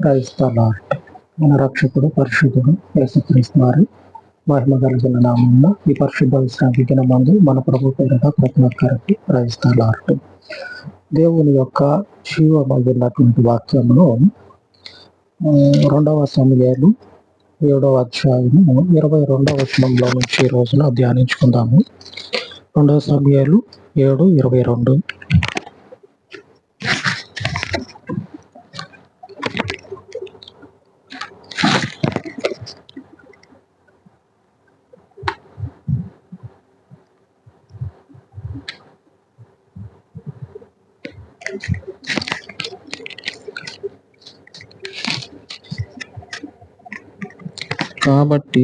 Praise the lord. మన రక్షకుడు పరిశుద్ధుడు యేసుక్రీస్తు వారి మహిమ కలిగిన నామమున ఈ పరిశుద్ధ విశ్రాంతి దినమందు మన ప్రభు పేరిట ప్రతి ఒక్కరికి ప్రైజ్ ద లార్డ్. దేవుని యొక్క జీవమైనటువంటి వాక్యమును 2వ సమూయేలు 7వ అధ్యాయము 22వ వచనంలో నుంచి ఈ రోజున ధ్యానించుకుందాము. 2వ సమూయేలు 7:22. కాబట్టి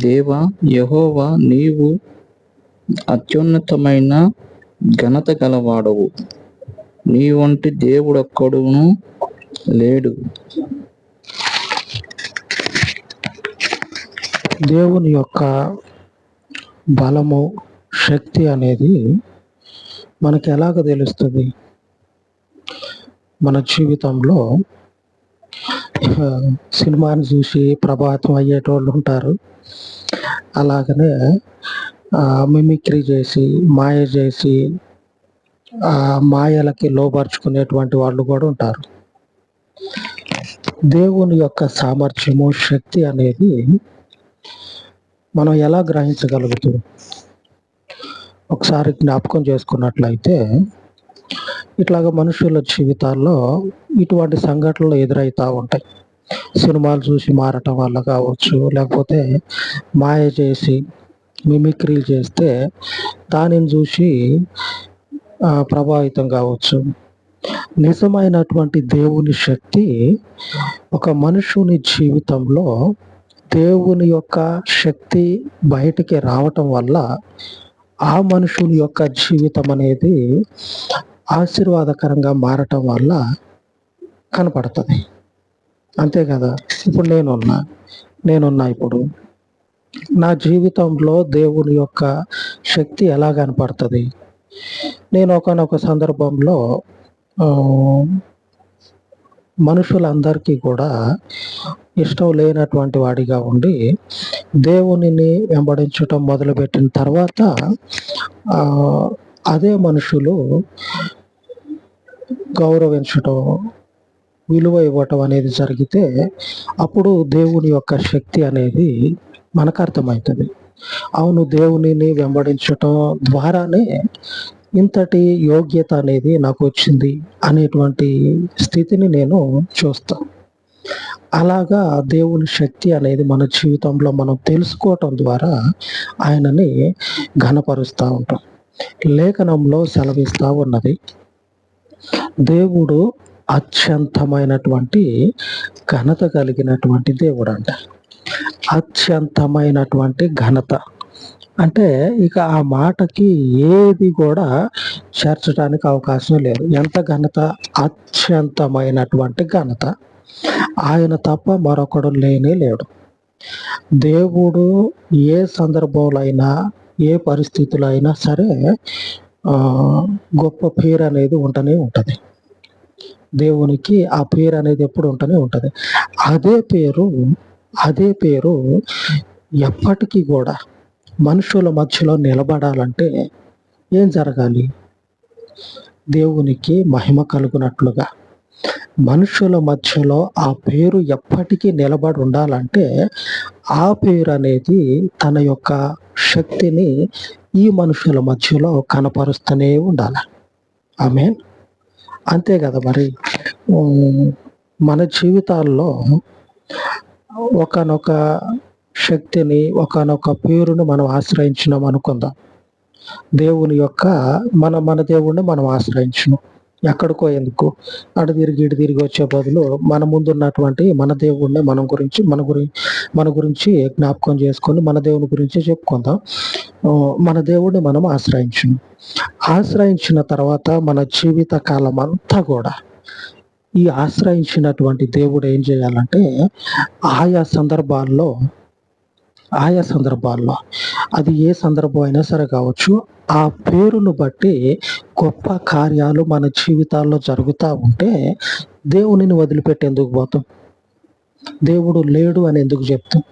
దేవా యెహోవా, నీవు అత్యున్నతమైన ఘనత గలవాడవు, నీ వంటి దేవుడొక్కడును లేడు. దేవుని యొక్క బలము, శక్తి అనేది మనకి ఎలాగ తెలుస్తుంది? మన జీవితంలో సినిమాని చూసి ప్రభావితం అయ్యేటోళ్ళు ఉంటారు. అలాగనే మిమిక్రీ చేసి, మాయ చేసి మాయలకి లోబర్చుకునేటువంటి వాళ్ళు కూడా ఉంటారు. దేవుని యొక్క సామర్థ్యము, శక్తి అనేది మనం ఎలా గ్రహించగలుగుతాం? ఒకసారి జ్ఞాపకం చేసుకున్నట్లయితే, ఇట్లాగ మనుషుల జీవితాల్లో ఇటువంటి సంఘటనలు ఎదురవుతూ ఉంటాయి. సినిమాలు చూసి మారటం వల్ల కావచ్చు, లేకపోతే మాయ చేసి మిమిక్రీలు చేస్తే దానిని చూసి ప్రభావితం కావచ్చు. నిజమైనటువంటి దేవుని శక్తి ఒక మనుషుని జీవితంలో దేవుని యొక్క శక్తి బయటికి రావటం వల్ల ఆ మనుషుని యొక్క జీవితం అనేది ఆశీర్వాదకరంగా మారటం వల్ల కనపడుతుంది. అంతే కదా. ఇప్పుడు నేనున్నా ఇప్పుడు నా జీవితంలో దేవుని యొక్క శక్తి ఎలా కనపడుతుంది? నేను ఒకనొక సందర్భంలో మనుషులందరికీ కూడా ఇష్టం లేనటువంటి వాడిగా ఉండి దేవునిని వెంబడించటం మొదలుపెట్టిన తర్వాత అదే మనుషులు గౌరవించటం, విలువ ఇవ్వటం అనేది జరిగితే అప్పుడు దేవుని యొక్క శక్తి అనేది మనకు అర్థమవుతుంది. అవును, దేవునిని వెంబడించటం ద్వారానే ఇంతటి యోగ్యత అనేది నాకు వచ్చింది అనేటువంటి స్థితిని నేను చూస్తాను. అలాగా దేవుని శక్తి అనేది మన జీవితంలో మనం తెలుసుకోవటం ద్వారా ఆయనని ఘనపరుస్తూ ఉంటాం. లేఖనంలో సెలవిస్తూ ఉన్నది, దేవుడు అత్యంతమైనటువంటి ఘనత కలిగినటువంటి దేవుడు అంట. అత్యంతమైనటువంటి ఘనత అంటే ఇక ఆ మాటకి ఏది కూడా చేర్చడానికి అవకాశం లేదు. ఎంత ఘనత? అత్యంతమైనటువంటి ఘనత. ఆయన తప్ప మరొకడు లేనే లేడు. దేవుడు ఏ సందర్భంలో అయినా, ఏ పరిస్థితుల్లో అయినా సరే గొప్ప పేరు అనేది ఉంటూనే ఉంటుంది. దేవునికి ఆ పేరు అనేది ఎప్పుడు ఉంటూనే ఉంటుంది. అదే పేరు ఎప్పటికీ కూడా మనుషుల మధ్యలో నిలబడాలంటే ఏం జరగాలి? దేవునికి మహిమ కలుగునట్లుగా మనుషుల మధ్యలో ఆ పేరు ఎప్పటికీ నిలబడి ఉండాలంటే ఆ పేరు అనేది తన యొక్క శక్తిని ఈ మనుషుల మధ్యలో కనపరుస్తూనే ఉండాలి. ఆమేన్. అంతే కదా. మరి మన జీవితాల్లో ఒకనొక శక్తిని, ఒకనొక పేరును మనం ఆశ్రయించినాం అనుకుందాం. దేవుని యొక్క మన దేవుణ్ణి మనం ఆశ్రయించను. ఎక్కడికో ఎందుకు అటు తిరిగి ఇటు తిరిగి వచ్చే బదులు మన ముందున్నటువంటి మన దేవుణ్ణి మన గురించి జ్ఞాపకం చేసుకొని మన దేవుని గురించి చెప్పుకుందాం. మన దేవుణ్ణి మనం ఆశ్రయించిన తర్వాత మన జీవిత కాలం అంతా కూడా ఈ ఆశ్రయించినటువంటి దేవుడు ఏం చేయాలంటే ఆయా సందర్భాల్లో అది ఏ సందర్భం అయినా సరే కావచ్చు, ఆ పేరును బట్టి గొప్ప కార్యాలు మన జీవితాల్లో జరుగుతూ ఉంటే దేవునిని వదిలిపెట్టేందుకు పోతాం? దేవుడు లేడు అని ఎందుకు చెప్తాం?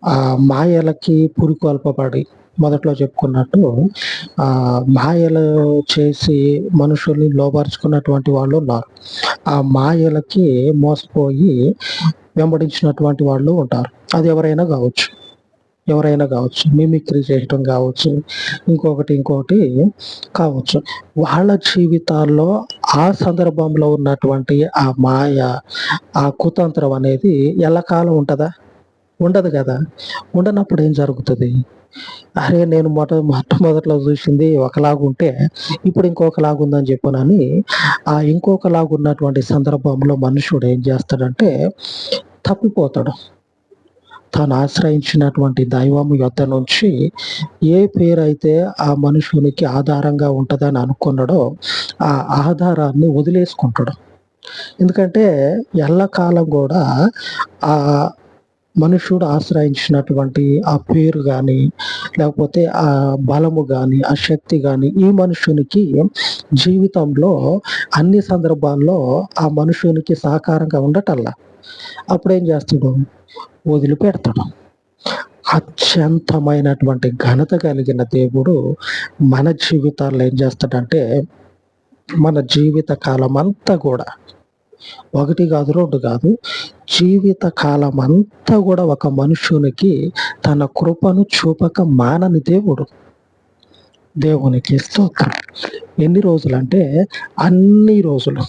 ఆ మాయలకి పురికొల్పబడి మొదట్లో చెప్పుకున్నట్టు మాయలు చేసి మనుషుల్ని లోబరుచుకున్నటువంటి వాళ్ళు ఉన్నారు. ఆ మాయలకి మోసపోయి వెంబడించినటువంటి వాళ్ళు ఉంటారు. అది ఎవరైనా కావచ్చు. మిమిక్రీ చేయటం కావచ్చు, ఇంకొకటి కావచ్చు. వాళ్ళ జీవితాల్లో ఆ సందర్భంలో ఉన్నటువంటి ఆ మాయ, ఆ కుతంత్రం అనేది ఎల్లకాలం ఉంటదా? ఉండదు కదా! ఉండనప్పుడు ఏం జరుగుతది? అరే! నేను మొట్టమొదట్లో చూసింది ఒకలాగుంటే, ఇప్పుడు ఇంకొకలాగుందని చెప్పనని, ఆ ఇంకొకలాగున్నటువంటి సందర్భంలో మనుషుడు ఏం చేస్తాడంటే తప్పిపోతాడు. తాను ఆశ్రయించినటువంటి దైవము యొద్ద నుంచి ఏ పేరైతే ఆ మనుషునికి ఆధారంగా ఉంటదని అనుకున్నాడో, ఆ ఆధారాన్ని వదిలేసుకుంటాడు. ఎందుకంటే ఎల్లకాలం గూడా ఆ మనుషుడు ఆశ్రయించినటువంటి ఆ పేరు గాని, లేకపోతే ఆ బలము గాని, ఆ శక్తి గాని, ఈ మనుషునికి జీవితంలో అన్ని సందర్భాల్లో ఆ మనుషునికి సహకారంగా ఉండటల్లా. అప్పుడేం చేస్తాడు? వదిలిపెడతాడు. అత్యంతమైనటువంటి ఘనత కలిగిన దేవుడు మన జీవితాల్లో ఏం చేస్తాడంటే, మన జీవిత కాలమంతా గూడా 1 కాదు, 2 కాదు, జీవిత కాలమంతా గూడా ఒక మనుష్యునికి తన కృపను చూపక మానని దేవుడు. దేవునికి స్తోత్రం. ఎన్ని రోజులంటే అన్ని రోజులు.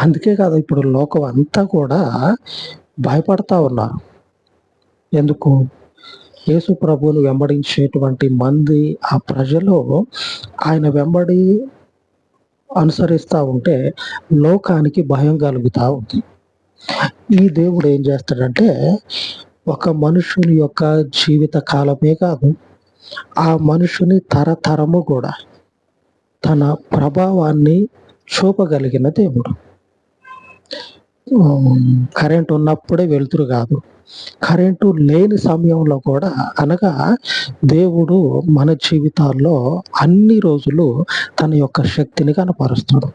అందుకే కదా ఇప్పుడు లోకం అంతా కూడా భయపడతా ఉన్నారు. ఎందుకు? యేసు ప్రభువును వెంబడించేటువంటి మంది ఆ ప్రజలు ఆయన వెంబడి అనుసరిస్తా ఉంటే లోకానికి భయం కలుగుతా ఉంది. ఈ దేవుడు ఏం చేస్తాడంటే ఒక మనుషుని యొక్క జీవిత కాలమే కాదు, ఆ మనుషుని తరతరము కూడా తన ప్రభావాన్ని చూపగలిగిన దేవుడు. కరెంట్ ఉన్నప్పుడే వెలుతురు కాదు, కరెంటు లేని సమయంలో కూడా, అనగా దేవుడు మన జీవితాల్లో అన్ని రోజులు తన యొక్క శక్తిని కనపరుస్తాడు.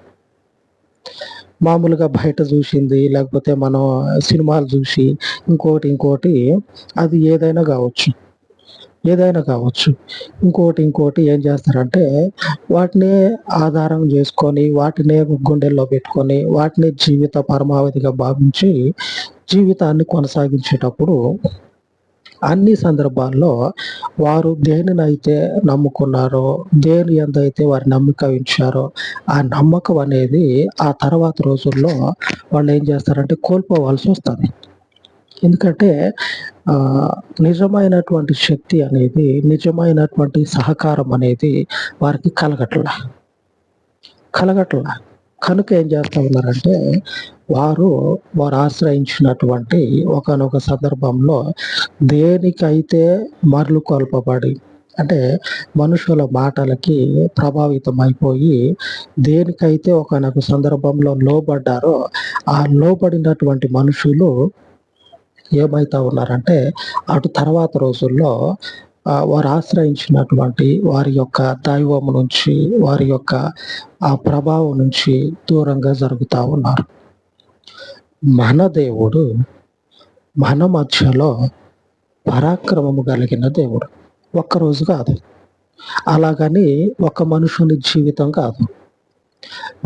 మామూలుగా బయట చూసింది, లేకపోతే మనం సినిమాలు చూసి ఇంకోటి అది ఏదైనా కావచ్చు. ఇంకోటి ఏం చేస్తారంటే వాటినే ఆధారం చేసుకొని, వాటినే గుండెల్లో పెట్టుకొని, వాటిని జీవిత పరమావధిగా భావించి జీవితాన్ని కొనసాగించేటప్పుడు అన్ని సందర్భాల్లో వారు దేనినైతే నమ్ముకున్నారో, దేని యందైతే వారు నమ్మిక ఉంచారో, ఆ నమ్మకం అనేది ఆ తర్వాత రోజుల్లో వాళ్ళు ఏం చేస్తారంటే కోల్పోవాల్సి వస్తది. ఎందుకంటే నిజమైనటువంటి శక్తి అనేది, నిజమైనటువంటి సహకారం అనేది వారికి కలగట్ల. కనుక ఏం చేస్తా ఉన్నారంటే వారు ఆశ్రయించినటువంటి ఒకానొక సందర్భంలో దేనికైతే మరలు కొల్పబడి, అంటే మనుషుల మాటలకి ప్రభావితమైపోయి దేనికైతే ఒకానొక సందర్భంలో లోబడ్డారో, ఆ లోబడినటువంటి మనుషులు ఏమైతా ఉన్నారంటే అటు తర్వాత రోజుల్లో వారు ఆశ్రయించినటువంటి వారి యొక్క దైవము నుంచి, వారి యొక్క ఆ ప్రభావం నుంచి దూరంగా జరుగుతా ఉన్నారు. మన దేవుడు మన మధ్యలో పరాక్రమము కలిగిన దేవుడు. ఒక్కరోజు కాదు, అలాగని ఒక మనుషుని జీవితం కాదు,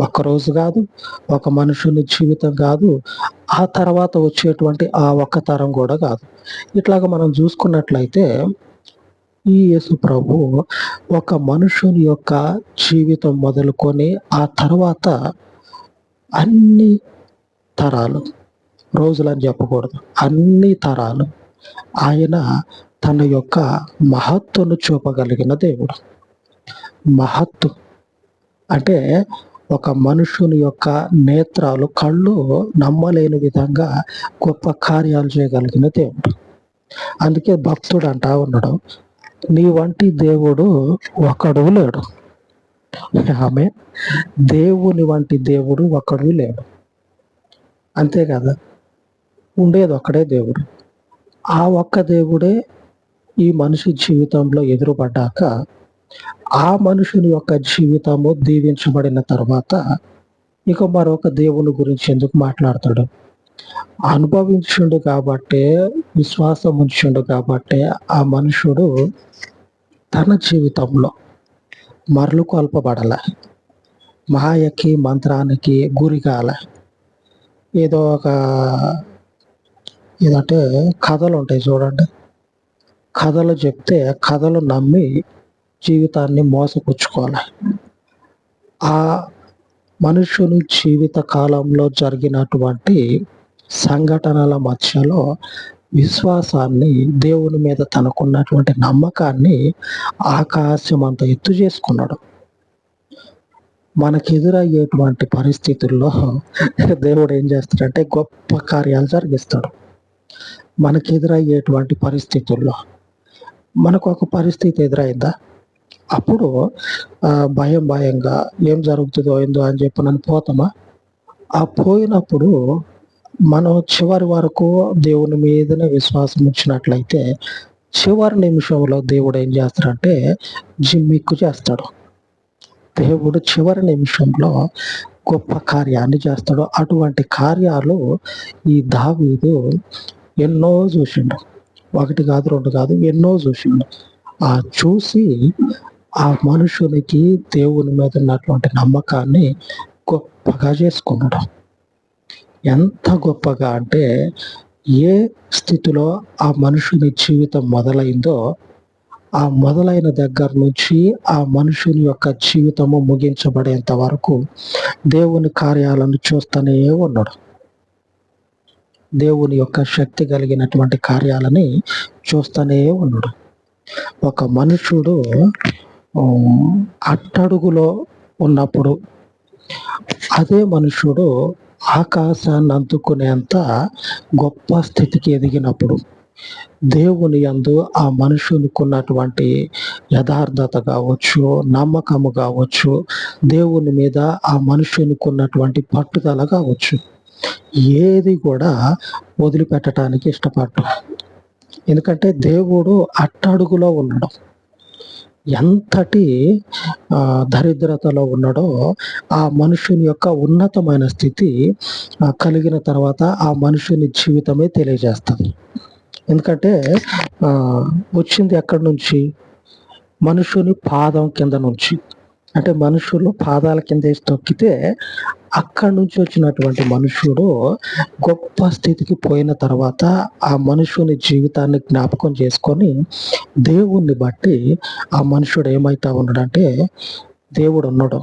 ఒక్కరోజు కాదు, ఒక మనుషుని జీవితం కాదు, ఆ తర్వాత వచ్చేటువంటి ఆ ఒక్క తరం కూడా కాదు. ఇట్లాగ మనం చూసుకున్నట్లయితే ఈ యేసు ప్రభు ఒక మనుషుని యొక్క జీవితం మొదలుకొని ఆ తర్వాత అన్ని తరాలు, రోజులని చెప్పకూడదు, అన్ని తరాలు ఆయన తన యొక్క మహత్తును చూపగలిగిన దేవుడు. మహత్తు అంటే ఒక మనుషుని యొక్క నేత్రాలు, కళ్ళు నమ్మలేని విధంగా గొప్ప కార్యాలు చేయగలిగిన దేవుడు. అందుకే భక్తుడు అంటా ఉన్నాడు, నీ వంటి దేవుడు ఒకడు లేడు. ఆమె దేవుని వంటి దేవుడు ఒకడు లేడు. అంతే కదా, ఉండేది ఒక్కడే దేవుడు. ఆ ఒక్క దేవుడే ఈ మనిషి జీవితంలో ఎదురుపడ్డాక, ఆ మనుషుని యొక్క జీవితము దీవించబడిన తర్వాత ఇక మరొక దేవుని గురించి ఎందుకు మాట్లాడతాడు? అనుభవించిండు కాబట్టే, విశ్వాసం ఉంచిండు కాబట్టే ఆ మనుషుడు తన జీవితంలో మరలు కొల్పబడల, మాయకి మంత్రానికి గురికాల. ఏదో ఒక ఏదంటే కథలు ఉంటాయి చూడండి, కథలు చెప్తే కథలు నమ్మి జీవితాన్ని మోసపుచ్చుకోవాలి. ఆ మనుషుని జీవిత కాలంలో జరిగినటువంటి సంఘటనల మధ్యలో విశ్వాసాన్ని, దేవుని మీద తనకున్నటువంటి నమ్మకాన్ని ఆకాశం అంత ఎత్తు చేసుకున్నాడు. మనకెదురయ్యేటువంటి పరిస్థితుల్లో దేవుడు ఏం చేస్తాడంటే గొప్ప కార్యాలు జరిగిస్తాడు. మనకెదురయ్యేటువంటి పరిస్థితుల్లో మనకు ఒక పరిస్థితి ఎదురైందా, అప్పుడు భయంగా ఏం జరుగుతుందో ఏందో అని చెప్పి నన్ను పోతామా? ఆ పోయినప్పుడు మనం చివరి వరకు దేవుని మీదనే విశ్వాసం ఉంచినట్లయితే చివరి నిమిషంలో దేవుడు ఏం చేస్తాడంటే జిమ్మిక్కు చేస్తాడు. దేవుడు చివరి నిమిషంలో గొప్ప కార్యాన్ని చేస్తాడు. అటువంటి కార్యాలు ఈ దావీదు ఎన్నో చూసిండు. 1 కాదు, 2 కాదు, ఎన్నో చూసిండు. ఆ చూసి ఆ మనుషునికి దేవుని మీద ఉన్నటువంటి నమ్మకాన్ని గొప్పగా చేసుకున్నాడు. ఎంత గొప్పగా అంటే, ఏ స్థితిలో ఆ మనుషుని జీవితం మొదలైందో ఆ మొదలైన దగ్గర నుంచి ఆ మనుషుని యొక్క జీవితము ముగించబడేంత వరకు దేవుని కార్యాలను చూస్తూనే ఉన్నాడు. దేవుని యొక్క శక్తి కలిగినటువంటి కార్యాలని చూస్తూనే ఉన్నాడు. ఒక మనుషుడు అట్టడుగులో ఉన్నప్పుడు అదే మనుషుడు ఆకాశాన్ని అందుకునేంత గొప్ప స్థితికి ఎదిగినప్పుడు దేవుని యందు ఆ మనుషునికి ఉన్నటువంటి యథార్థత కావచ్చు, నమ్మకము కావచ్చు, దేవుని మీద ఆ మనుషునికి ఉన్నటువంటి పట్టుదల కావచ్చు, ఏది కూడా వదిలిపెట్టడానికి ఇష్టపడ్డు. ఎందుకంటే దేవుడు అట్టడుగులో ఉన్నాడు. ఎంతటి దరిద్రతలో ఉన్నాడో ఆ మనుషుని యొక్క ఉన్నతమైన స్థితి కలిగిన తర్వాత ఆ మనుషుని జీవితమే తెలియజేస్తుంది. ఎందుకంటే వచ్చింది ఎక్కడి నుంచి? మనుషుని పాదం కింద నుంచి. అంటే మనుషులు పాదాల కింద వేసి తొక్కితే అక్కడి నుంచి వచ్చినటువంటి మనుషుడు గొప్ప స్థితికి పోయిన తర్వాత ఆ మనుషుని జీవితాన్ని జ్ఞాపకం చేసుకొని దేవుణ్ణి బట్టి ఆ మనుషుడు ఏమైతా ఉన్నాడంటే, దేవుడు ఉన్నాడు.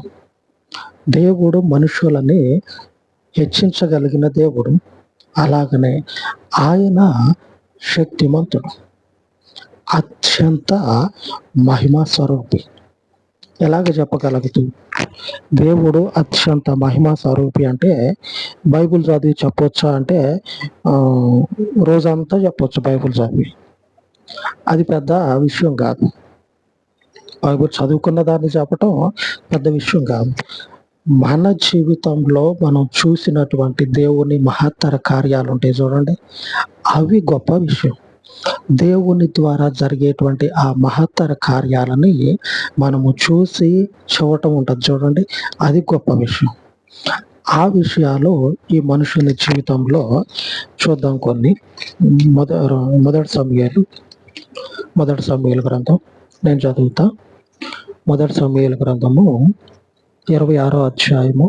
దేవుడు మనుషులని హెచ్చించగలిగిన దేవుడు. అలాగనే ఆయన శక్తిమంతుడు, అత్యంత మహిమా స్వరూపి. ఎలాగ చెప్పగలుగుతూ దేవుడు అత్యంత మహిమా స్వరూపి అంటే బైబిల్ చదివి చెప్పొచ్చా అంటే రోజంతా చెప్పొచ్చు బైబిల్ చదివి. అది పెద్ద విషయం కాదు. బైబిల్ చదువుకున్న దాన్ని చెప్పటం పెద్ద విషయం కాదు. మన జీవితంలో మనం చూసినటువంటి దేవుని మహత్తర కార్యాలు ఉంటాయి చూడండి, అవి గొప్ప విషయం. దేవుని ద్వారా జరిగేటువంటి ఆ మహత్తర కార్యాలని మనము చూసి చూడటం ఉంటుంది చూడండి, అది గొప్ప విషయం. ఆ విషయాలు ఈ మనుషుని జీవితంలో చూద్దాం కొన్ని. మొదటి సమూయేలు గ్రంథం నేను చదువుతా. మొదటి సమూయేలు గ్రంథము 26వ అధ్యాయము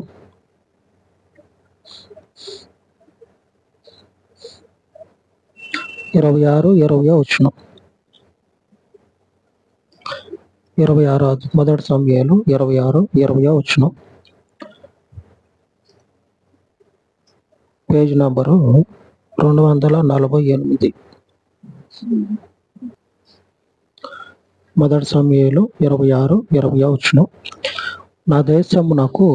26 వచనం. 26 మొదటి సమూయేలు 26 వచనం. Page number 248. మొదటి సమూయేలు 26 వచనం. నా దేశమునకు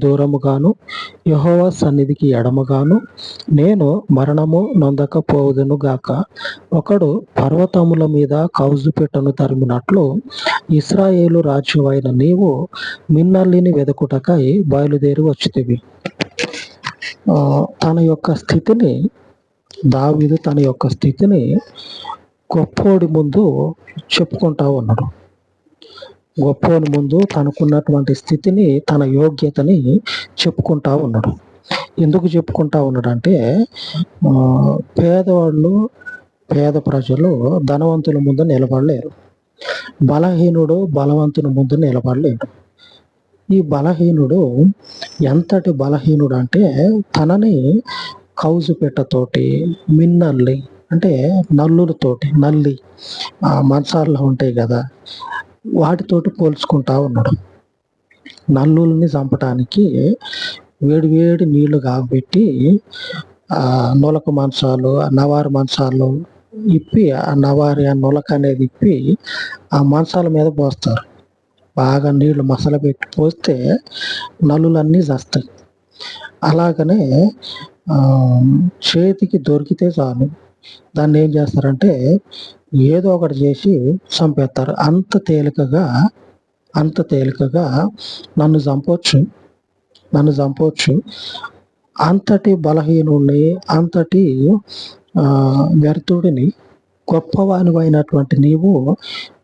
దూరముగాను యెహోవా సన్నిధికి ఎడమగాను నేను మరణము నొందకపోవుదును గాక. ఒకడు పర్వతముల మీద కౌజుపెట్టను తరిమినట్లు ఇశ్రాయేలు రాజువైన నీవు మిన్నల్లిని వెదకుటకై బయలుదేరి వచ్చితివి. దావీదు తన యొక్క స్థితిని గొప్పోడి ముందు చెప్పుకుంటా ఉన్నాడు. గొప్పోని ముందు తనకున్నటువంటి స్థితిని, తన యోగ్యతని చెప్పుకుంటా ఉన్నాడు. ఎందుకు చెప్పుకుంటా ఉన్నాడంటే పేదవాళ్ళు, పేద ప్రజలు ధనవంతుల ముందు నిలబడలేరు. బలహీనుడు బలవంతుని ముందు నిలబడలేడు. ఈ బలహీనుడు ఎంతటి బలహీనుడు అంటే తనని కౌజు పెట్టతోటి, మిన్నల్లి అంటే నల్లులతోటి, నల్లి మంచాల్లో ఉంటాయి కదా, వాటితోటి పోల్చుకుంటా ఉన్నాడు. నల్లుల్ని చంపటానికి వేడి వేడి నీళ్లు కాగబెట్టి నులక మంచాలు, నవారు మంచాలు ఇప్పి, ఆ నవారి ఆ నులక అనేది ఇప్పి ఆ మంచాల మీద పోస్తారు. బాగా నీళ్లు మసలబెట్టి పోస్తే నల్లులన్నీ చస్తాయి. అలాగనే చేతికి దొరికితే చాలు దాన్ని ఏం చేస్తారంటే ఏదో ఒకటి చేసి చంపేస్తారు. అంత తేలికగా నన్ను చంపొచ్చు. అంతటి బలహీనుడిని, అంతటి వ్యర్థుడిని, గొప్పవానివైనటువంటి నీవు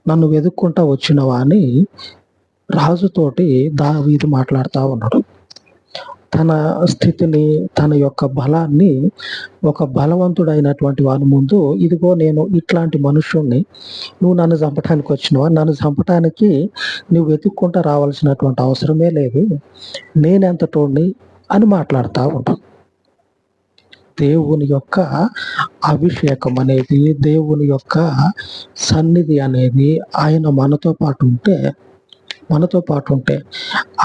నన్ను వెతుక్కుంటా వచ్చినవా అని రాజుతోటి దావీదు మాట్లాడుతూ ఉన్నాడు. తన స్థితిని, తన యొక్క బలాన్ని ఒక బలవంతుడైనటువంటి వాని ముందు, ఇదిగో నేను ఇట్లాంటి మనుష్యుణ్ణి, నువ్వు నన్ను చంపటానికి వచ్చినవా, నన్ను చంపటానికి నువ్వు వెతుక్కుంటా రావాల్సినటువంటి అవసరమే లేదు, నేనెంతటోడిని అని మాట్లాడుతూ ఉంటాం. దేవుని యొక్క అభిషేకం అనేది, దేవుని యొక్క సన్నిధి అనేది ఆయన మనతో పాటు ఉంటే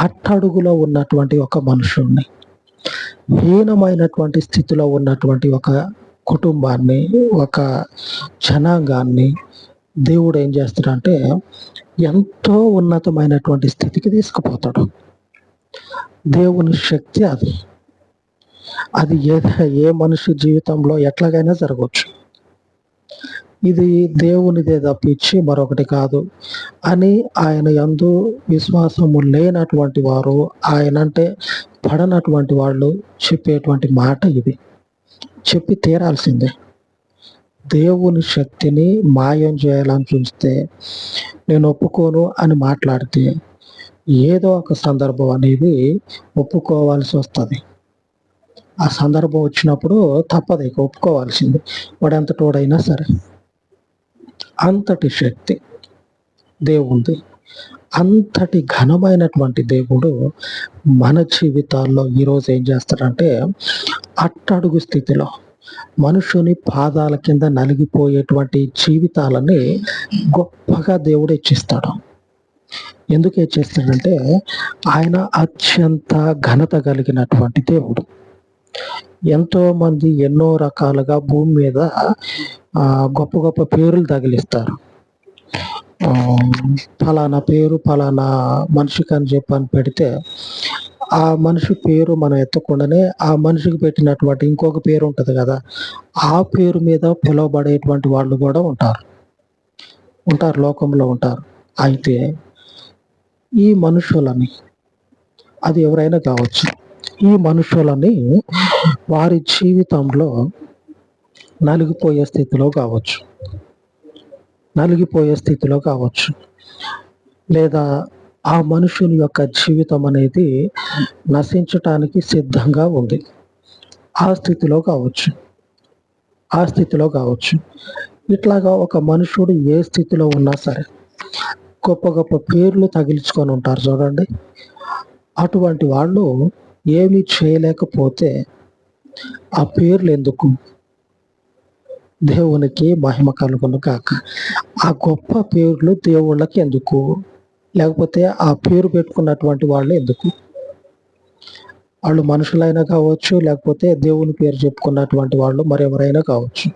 అట్టడుగులో ఉన్నటువంటి ఒక మనుషుణ్ణి, హీనమైనటువంటి స్థితిలో ఉన్నటువంటి ఒక కుటుంబాన్ని, ఒక జనాంగాన్ని దేవుడు ఏం చేస్తాడంటే ఎంతో ఉన్నతమైనటువంటి స్థితికి తీసుకుపోతాడు. దేవుని శక్తి అది ఏ మనిషి జీవితంలో ఎట్లాగైనా జరగవచ్చు. ఇది దేవునిదే తప్పించి మరొకటి కాదు అని ఆయన యందు విశ్వాసము లేనటువంటి వారు, ఆయనంటే పడనటువంటి వాళ్ళు చెప్పేటువంటి మాట ఇది. చెప్పి తీరాల్సిందే. దేవుని శక్తిని మాయం చేయాలని చూస్తే, నేను ఒప్పుకోను అని మాట్లాడితే ఏదో ఒక సందర్భం అనేది ఒప్పుకోవాల్సి వస్తుంది. ఆ సందర్భం వచ్చినప్పుడు తప్పదు, ఇక ఒప్పుకోవాల్సింది, వాడెంతటోడైనా సరే. అంతటి శక్తి దేవుంది. అంతటి ఘనమైనటువంటి దేవుడు మన జీవితాల్లో ఈరోజు ఏం చేస్తాడంటే అట్టడుగు స్థితిలో మనుషుని పాదాల కింద నలిగిపోయేటువంటి జీవితాలని గొప్పగా దేవుడు హెచ్చిస్తాడు. ఎందుకు హెచ్చిస్తాడంటే ఆయన అత్యంత ఘనత కలిగినటువంటి దేవుడు. ఎంతో మంది ఎన్నో రకాలుగా భూమి మీద గొప్ప గొప్ప పేర్లు తగిలిస్తారు. ఫలానా పేరు ఫలానా మనిషికి అని చెప్పని పెడితే ఆ మనిషి పేరు మనం ఎత్తకుండానే ఆ మనిషికి పెట్టినటువంటి ఇంకొక పేరు ఉంటుంది కదా, ఆ పేరు మీద పిలువబడేటువంటి వాళ్ళు కూడా ఉంటారు, లోకంలో ఉంటారు. అయితే ఈ మనుషులని, అది ఎవరైనా కావచ్చు, ఈ మనుషులని వారి జీవితంలో నలిగిపోయే స్థితిలో కావచ్చు, లేదా ఆ మనుషుని యొక్క జీవితం అనేది నశించటానికి సిద్ధంగా ఉంది, ఆ స్థితిలో కావచ్చు. ఇట్లాగా ఒక మనుషుడు ఏ స్థితిలో ఉన్నా సరే గొప్ప గొప్ప పేర్లు తగిలించుకొని ఉంటారు చూడండి. అటువంటి వాళ్ళు ఏమీ చేయలేకపోతే ఆ పేర్లు ఎందుకు? దేవునికి మహిమ కలుగును గాక. ఆ గొప్ప పేర్లు దేవుళ్ళకి ఎందుకు? లేకపోతే ఆ పేరు పెట్టుకున్నటువంటి వాళ్ళు ఎందుకు? వాళ్ళు మనుషులైనా కావచ్చు, లేకపోతే దేవుని పేరు చెప్పుకున్నటువంటి వాళ్ళు మరెవరైనా కావచ్చు.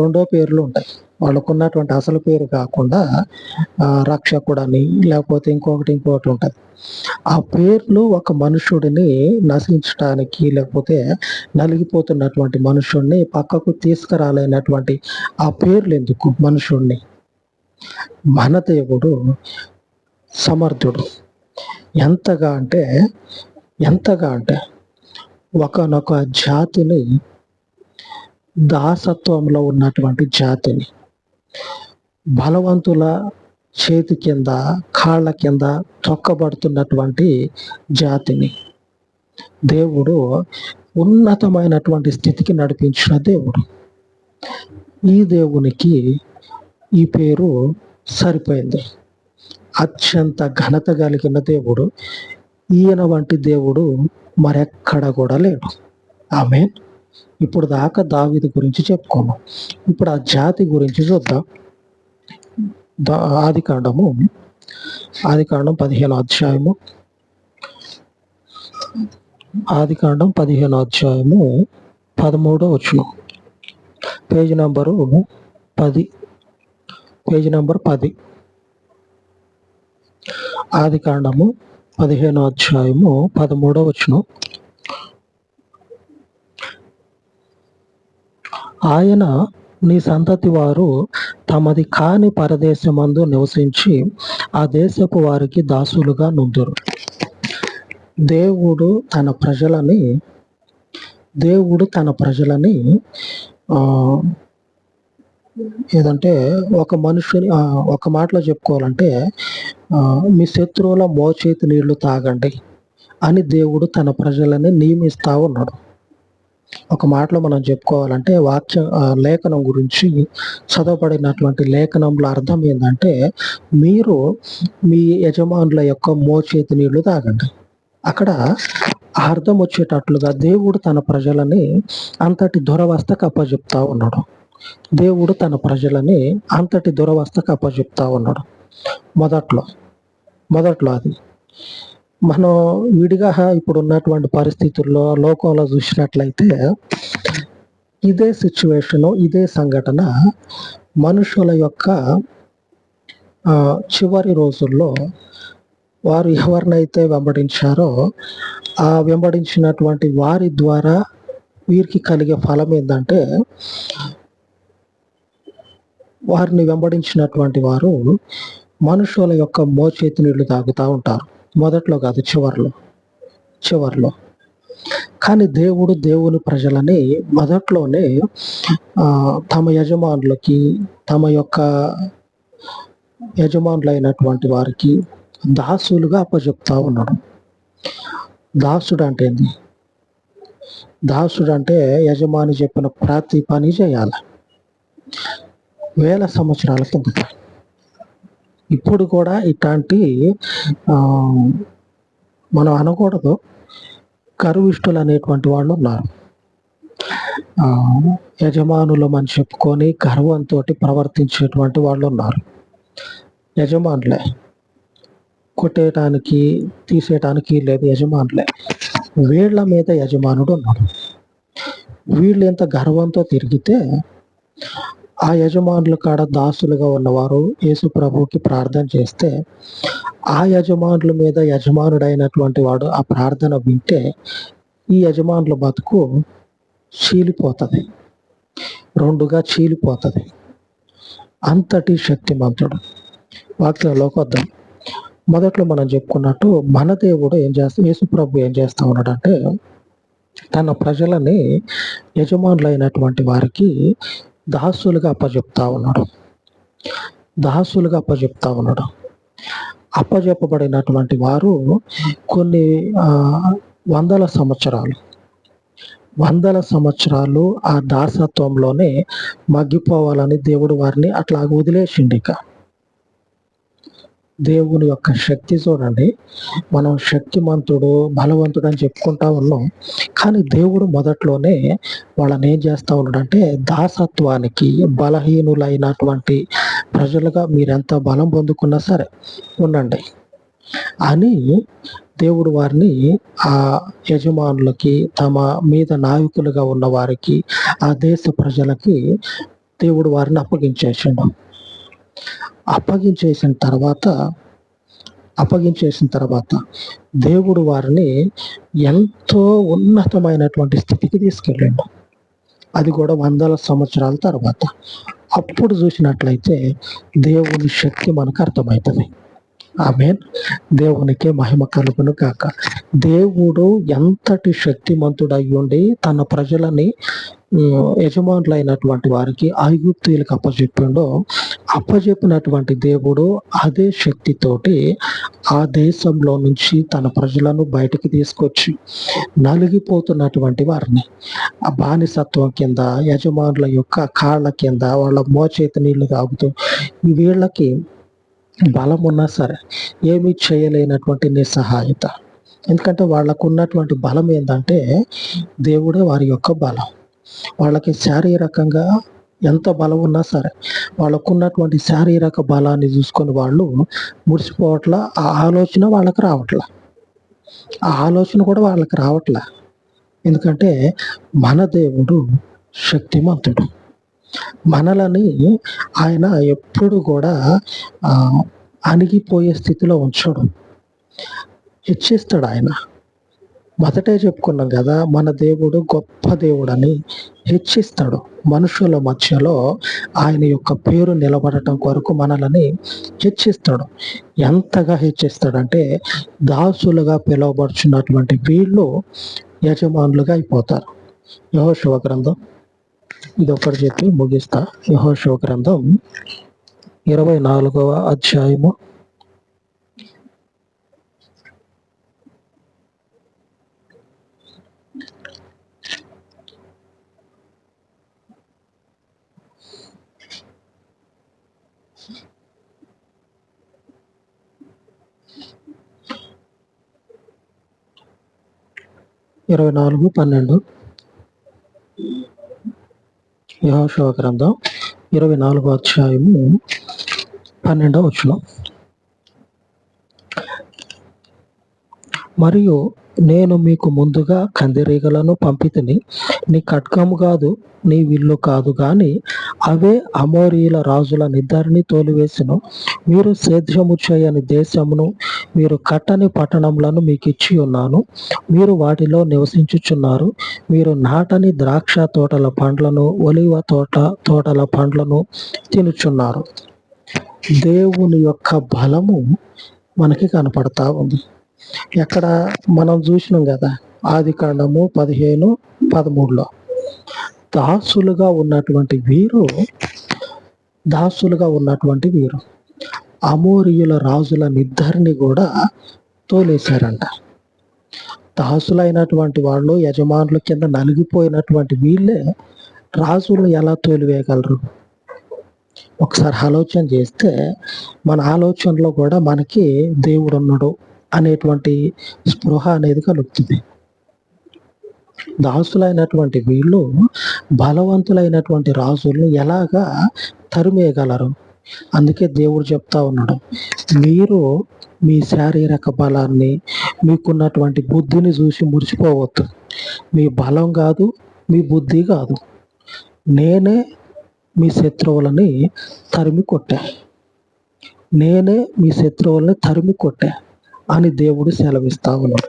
రెండో పేర్లు ఉంటాయి. వాళ్ళకున్నటువంటి అసలు పేరు కాకుండా రక్షకుడని, లేకపోతే ఇంకొకటి ఉంటుంది. ఆ పేర్లు ఒక మనుషుడిని నశించటానికి, లేకపోతే నలిగిపోతున్నటువంటి మనుషుడిని పక్కకు తీసుకురాలేనటువంటి ఆ పేర్లు ఎందుకు మనుషుడిని? మన దేవుడు సమర్థుడు. ఎంతగా అంటే ఒకనొక జాతిని, దాసత్వంలో ఉన్నటువంటి జాతిని, బలవంతుల చేతి కింద, కాళ్ళ కింద తొక్కబడుతున్నటువంటి జాతిని దేవుడు ఉన్నతమైనటువంటి స్థితికి నడిపించిన దేవుడు. ఈ దేవునికి ఈ పేరు సరిపోయింది. అత్యంత ఘనత కలిగిన దేవుడు. ఈయన వంటి దేవుడు మరెక్కడ కూడా లేడు. ఆమేన్. ఇప్పుడు దాకా దావీదు గురించి చెప్పుకున్నాం. ఇప్పుడు ఆ జాతి గురించి చూద్దాం. ఆదికాండం 15వ అధ్యాయము. ఆదికాండం 15వ అధ్యాయము 13వ వచనం. Page number 10. ఆదికాండము 15వ అధ్యాయము 13వ వచనం. ఆయన నీ సంతతి వారు తమది కాని పరదేశమందు నివసించి ఆ దేశపు వారికి దాసులుగా నుందురు. దేవుడు తన ప్రజలని ఏదంటే ఒక మనుషుని ఒక మాటలో చెప్పుకోవాలంటే మీ శత్రువుల మోచేతి నీళ్లు తాగండి అని దేవుడు తన ప్రజలని నియమిస్తా ఉన్నాడు. ఒక మాటలో మనం చెప్పుకోవాలంటే లేఖనం గురించి చదవబడినటువంటి లేఖనంలో అర్థం ఏంటంటే, మీరు మీ యజమానుల యొక్క మోచేతి నీళ్లు తాగండి. అక్కడ అర్థం వచ్చేటట్లుగా దేవుడు తన ప్రజలని అంతటి దురవస్థకు అప్పచెప్తా ఉన్నాడు. మొదట్లో అది మనం విడిగా ఇప్పుడు ఉన్నటువంటి పరిస్థితుల్లో లోకంలో చూసినట్లయితే ఇదే సిచ్యువేషను, ఇదే సంఘటన మనుషుల యొక్క చివరి రోజుల్లో వారు ఎవరినైతే వెంబడించారో ఆ వెంబడించినటువంటి వారి ద్వారా వీరికి కలిగే ఫలం ఏంటంటే, వారిని వెంబడించినటువంటి వారు మనుషుల యొక్క మోచేతి నీళ్లు తాగుతూ ఉంటారు. మొదట్లో కాదు, చివర్లో. కానీ దేవుని ప్రజలని మొదట్లోనే తమ యజమానులకి, తమ యొక్క యజమానులైనటువంటి వారికి దాసులుగా అప్పచెప్తా ఉన్నాడు. దాసుడు అంటే ఏంది? దాసుడు అంటే యజమాని చెప్పిన ప్రతి పని చేయాలి. వేల సంవత్సరాల కిందట. ఇప్పుడు కూడా ఇట్లాంటి మనం అనకూడదు, గర్విష్ఠులు అనేటువంటి వాళ్ళు ఉన్నారు. యజమానులం అని చెప్పుకొని గర్వంతో ప్రవర్తించేటువంటి వాళ్ళు ఉన్నారు. యజమానులే, కొట్టేయటానికి తీసేయటానికి లేదు, యజమానులే. వీళ్ళ మీద యజమానుడు ఉన్నాడు. వీళ్ళు ఎంత గర్వంతో తిరిగితే ఆ యజమానుల కాడ దాసులుగా ఉన్నవారు యేసు ప్రభువుకి ప్రార్థన చేస్తే ఆ యజమానుల మీద యజమానుడైనటువంటి వాడు ఆ ప్రార్థన వింటే ఈ యజమానుల బతుకు చీలిపోతుంది, రెండుగా చీలిపోతుంది. అంతటి శక్తిమంతుడు. వాక్యంలోకి వద్దాం. మొదట్లో మనం చెప్పుకున్నట్టు మన దేవుడు యేసు ప్రభు ఏం చేస్తా ఉన్నాడంటే, తన ప్రజలని యజమానులైనటువంటి వారికి దాసులుగా అప్పచెప్తా ఉన్నాడు. అప్పచెప్పబడినటువంటి వారు కొన్ని వందల సంవత్సరాలు ఆ దాసత్వంలోనే మగ్గిపోవాలని దేవుడు వారిని అట్లా వదిలేసిండు. ఇక దేవుని యొక్క శక్తి చూడండి. మనం శక్తిమంతుడు, బలవంతుడు అని చెప్పుకుంటా ఉన్నాం. కానీ దేవుడు మొదట్లోనే వాళ్ళని ఏం చేస్తా ఉన్నాడంటే, దాసత్వానికి బలహీనులైనటువంటి ప్రజలుగా మీరెంత బలం పొందుకున్నా సరే ఉండండి అని దేవుడు వారిని ఆ యజమానులకి, తమ మీద నాయకులుగా ఉన్న వారికి, ఆ దేశ ప్రజలకి దేవుడు వారిని అప్పగించేసిన తర్వాత దేవుడు వారిని ఎంతో ఉన్నతమైనటువంటి స్థితికి తీసుకెళ్ళండు. అది కూడా వందల సంవత్సరాల తర్వాత. అప్పుడు చూసినట్లయితే దేవుని శక్తి మనకు అర్థమవుతుంది. ఆమేన్. దేవునికే మహిమ కలుగును గాక. దేవుడు ఎంతటి శక్తిమంతుడై ఉండి తన ప్రజలని యజమానులైనటువంటి వారికి ఐగుప్తీయులకు అప్పచెప్పిండో అప్పచెప్పినటువంటి దేవుడు అదే శక్తితోటి ఆ దేశంలో నుంచి తన ప్రజలను బయటికి తీసుకొచ్చి నలిగిపోతున్నటువంటి వారిని ఆ బానిసత్వం కింద యజమానుల యొక్క కాళ్ళ కింద వాళ్ళ మోచేతి నీళ్లు తాగుతూ వీళ్ళకి బలం ఉన్నా సరే ఏమీ చేయలేనటువంటి నిస్సహాయత. ఎందుకంటే వాళ్ళకు ఉన్నటువంటి బలం ఏంటంటే దేవుడే వారి యొక్క బలం. వాళ్ళకి శారీరకంగా ఎంత బలం ఉన్నా సరే వాళ్ళకున్నటువంటి శారీరక బలాన్ని చూసుకొని వాళ్ళు మురిసిపోవట్ల. ఆ ఆలోచన వాళ్ళకి రావట్లా. ఆ ఆలోచన కూడా వాళ్ళకి రావట్లా. ఎందుకంటే మన దేవుడు శక్తిమంతుడు. మనలని ఆయన ఎప్పుడు కూడా అణిగిపోయే స్థితిలో ఉంచడు, హెచ్చిస్తాడు ఆయన. మొదటే చెప్పుకున్నాం కదా, మన దేవుడు గొప్ప దేవుడని. హెచ్చిస్తాడు. మనుషుల మధ్యలో ఆయన యొక్క పేరు నిలబడటం కొరకు మనల్ని హెచ్చిస్తాడు. ఎంతగా హెచ్చిస్తాడంటే దాసులుగా పిలువబడుచున్నటువంటి వీళ్ళు యజమానులుగా అయిపోతారు. యెహోషువ గ్రంథం ఇది ఒకటి చెప్పి ముగిస్తా. యెహోషువ గ్రంథం 24వ అధ్యాయము 24:12. యెహోషువ గ్రంథం 24వ అధ్యాయము 12వ వచనం. మరియు నేను మీకు ముందుగా కందిరీగలను పంపితిని, నీ ఖడ్గము కాదు, నీ విల్లు కాదు గాని అవే అమోరీయుల రాజులనిద్దరిని తోలివేసెను. మీరు సేద్యము చేయని దేశమును, మీరు కట్టని పట్టణములను మీకు ఇచ్చి ఉన్నాను. మీరు వాటిలో నివసించుచున్నారు. మీరు నాటని ద్రాక్ష తోటల పండ్లను, ఒలివ తోటల పండ్లను తినుచున్నారు. దేవుని యొక్క బలము మనకి కనపడతా ఉంది. ఎక్కడ మనం చూసినాం కదా, ఆదికాండము 15:13లో దాసులుగా ఉన్నటువంటి వీరు అమోరీయుల రాజులనిద్దరిని కూడా తోలేశారంట. దాసులైనటువంటి వాళ్ళు యజమానుల కింద నలిగిపోయినటువంటి వీళ్ళే రాజులు ఎలా తోలివేయగలరు? ఒకసారి ఆలోచన చేస్తే మన ఆలోచనలో కూడా మనకి దేవుడు ఉన్నాడు అనేటువంటి స్పృహ అనేది కలుగుతుంది. దాసులైనటువంటి వీళ్ళు బలవంతులైనటువంటి రాజులను ఎలాగా తరిమేయగలరు? అందుకే దేవుడు చెప్తా ఉన్నాడు, మీరు మీ శారీరక బలాన్ని, మీకున్నటువంటి బుద్ధిని చూసి మురిసిపోవద్దు. మీ బలం కాదు, మీ బుద్ధి కాదు, నేనే మీ శత్రువులని తరిమి కొట్టా అని దేవుడు సెలవిస్తా ఉన్నాడు.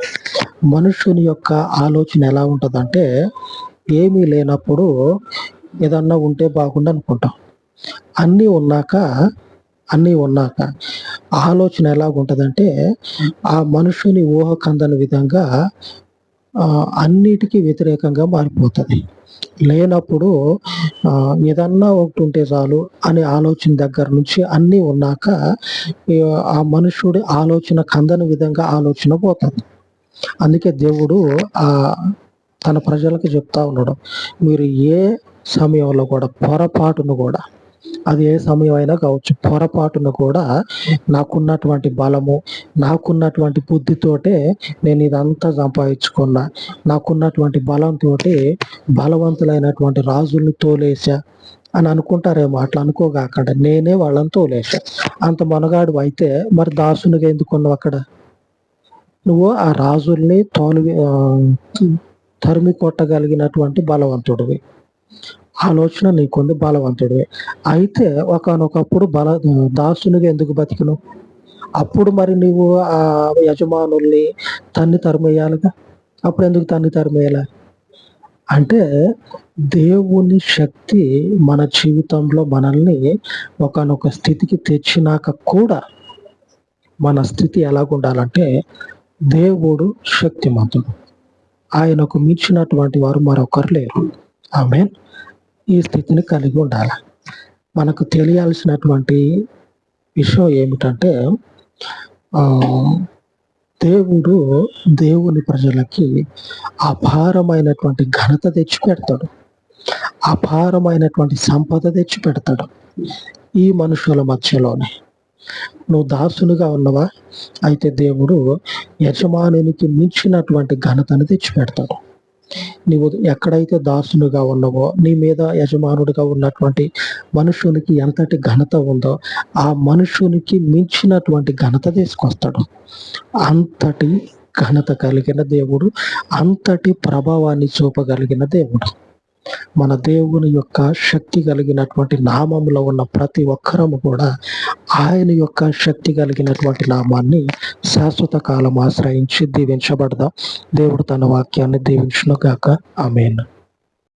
మనుషుని యొక్క ఆలోచన ఎలా ఉంటుందంటే, ఏమీ లేనప్పుడు ఏదన్నా ఉంటే బాగుండు అనుకుంటాం. అన్నీ ఉన్నాక ఆలోచన ఎలాగుంటుందంటే, ఆ మనుషుని ఊహకందని విధంగా అన్నిటికీ వ్యతిరేకంగా మారిపోతుంది. లేనప్పుడు ఏదన్నా ఒకటి ఉంటే చాలు అనే ఆలోచన దగ్గర నుంచి అన్నీ ఉన్నాక ఆ మనుషుడి ఆలోచన కందని విధంగా ఆలోచన పోతుంది. అందుకే దేవుడు తన ప్రజలకు చెప్తా ఉన్నాడు, మీరు ఏ సమయంలో కూడా పొరపాటును కూడా, అది ఏ సమయం అయినా కావచ్చు, పొరపాటును కూడా నాకున్నటువంటి బలము, నాకున్నటువంటి బుద్ధితోటే నేను ఇదంతా సంపాదించుకున్నా, నాకున్నటువంటి బలంతో బలవంతులైనటువంటి రాజుల్ని తోలేసా అని అనుకుంటారేమో. అట్లా అనుకోగాకండి, నేనే వాళ్ళని తోలేసా. అంత మొనగాడు అయితే మరి దాసునిగా ఎందుకున్నావు అక్కడ? నువ్వు ఆ రాజుల్ని తరిమి కొట్టగలిగినటువంటి బలవంతుడివి. ఆలోచన నీకుంది, బలవంతుడివి. అయితే ఒకానొకప్పుడు దాసునిగా ఎందుకు బతికినావు? అప్పుడు మరి నీవు ఆ యజమానుల్ని తరిమేయాలిగా. అప్పుడు ఎందుకు తరిమేయాలి? అంటే దేవుని శక్తి మన జీవితంలో మనల్ని ఒకానొక స్థితికి తెచ్చినాక కూడా మన స్థితి ఎలాగుండాలంటే, దేవుడు శక్తిమంతుడు, ఆయనకు మించినటువంటి వారు మరొకరు లేరు. ఆమేన్. ఈ స్థితిని కలిగి ఉండాలి. మనకు తెలియాల్సినటువంటి విషయం ఏమిటంటే దేవుడు దేవుని ప్రజలకి అపారమైనటువంటి ఘనత తెచ్చిపెడతాడు. అపారమైనటువంటి సంపద తెచ్చిపెడతాడు. ఈ మనుషుల మధ్యలోనే నువ్వు దాసునిగా ఉన్నవా? అయితే దేవుడు యజమానునికి మించినటువంటి ఘనతను తెచ్చిపెడతాడు. నీవు ఎక్కడైతే దాసునిగా ఉన్నావో, నీ మీద యజమానుడిగా ఉన్నటువంటి మనుషునికి ఎంతటి ఘనత ఉందో, ఆ మనుషునికి మించినటువంటి ఘనత తీసుకొస్తాడు. అంతటి ఘనత కలిగిన దేవుడు, అంతటి ప్రభావాన్ని చూపగలిగిన దేవుడు. మన దేవుని యొక్క శక్తి కలిగినటువంటి నామంలో ఉన్న ప్రతి ఒక్కరము కూడా ఆయన యొక్క శక్తి కలిగినటువంటి నామాన్ని శాశ్వత కాలం ఆశ్రయించి దీవించబడదాం. దేవుడు తన వాక్యాన్ని దీవించును గాక. ఆమేన్.